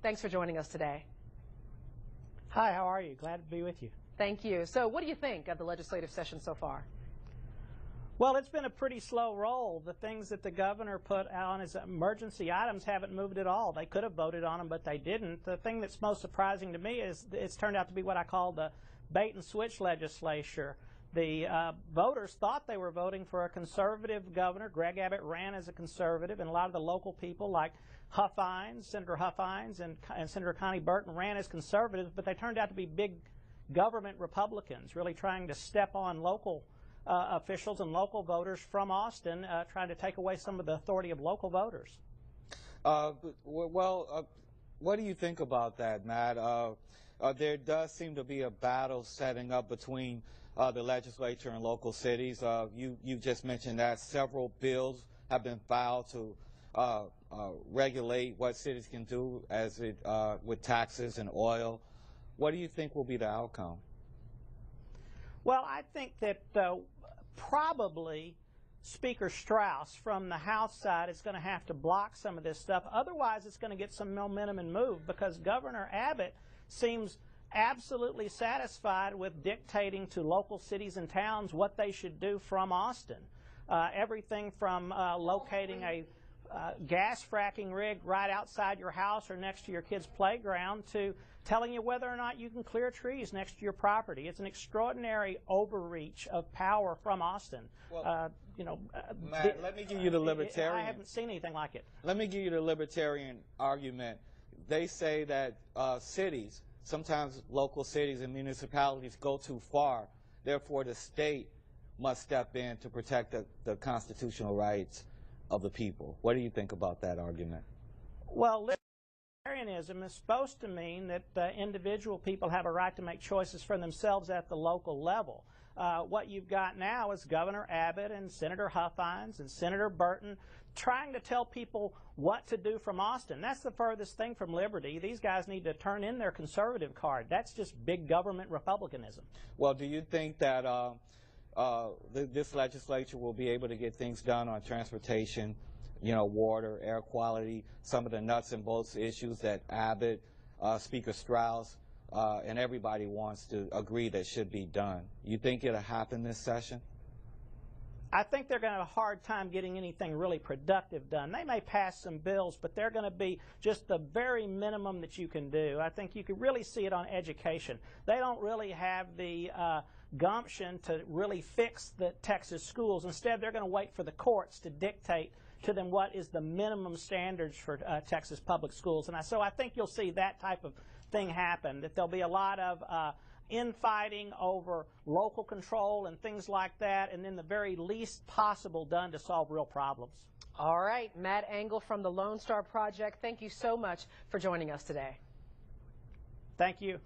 thanks for joining us today. Hi, how are you? Glad to be with you. Thank you. So what do you think of the legislative session so far? Well, it's been a pretty slow roll. The things that the governor put on as emergency items haven't moved at all. They could have voted on them, but they didn't. The thing that's most surprising to me is it's turned out to be what I call the bait-and-switch legislature. The voters thought they were voting for a conservative governor. Greg Abbott ran as a conservative, and a lot of the local people like Senator Huffines and Senator Connie Burton ran as conservatives, but they turned out to be big government Republicans, really trying to step on local officials and local voters from Austin, trying to take away some of the authority of local voters. What do you think about that, Matt? There does seem to be a battle setting up between the legislature and local cities. You just mentioned that several bills have been filed to regulate what cities can do with taxes and oil. What do you think will be the outcome? Well, I think that probably Speaker Strauss from the House side is going to have to block some of this stuff. Otherwise, it's going to get some momentum and move, because Governor Abbott seems absolutely satisfied with dictating to local cities and towns what they should do from Austin. Everything from locating a gas fracking rig right outside your house or next to your kid's playground to telling you whether or not you can clear trees next to your property. It's an extraordinary overreach of power from Austin. Well, Matt, let me give you the libertarian. I haven't seen anything like it. Let me give you the libertarian argument. They say that cities, sometimes local cities and municipalities, go too far. Therefore, the state must step in to protect the constitutional rights of the people. What do you think about that argument? Well, libertarianism is supposed to mean that individual people have a right to make choices for themselves at the local level. What you've got now is Governor Abbott and Senator Huffines and Senator Burton trying to tell people what to do from Austin. That's the furthest thing from liberty. These guys need to turn in their conservative card. That's just big government republicanism. Well, do you think that this legislature will be able to get things done on transportation, water, air quality, some of the nuts and bolts issues that Abbott, Speaker Strauss, and everybody wants to agree that should be done? You think it'll happen this session? I think they're going to have a hard time getting anything really productive done. They may pass some bills, but they're going to be just the very minimum that you can do. I think you could really see it on education. They don't really have the gumption to really fix the Texas schools. Instead, they're going to wait for the courts to dictate to them what is the minimum standards for Texas public schools. And so I think you'll see that type of thing happen, that there'll be a lot of infighting over local control and things like that, and then the very least possible done to solve real problems. All right, Matt Engel from the Lone Star Project, thank you so much for joining us today. Thank you.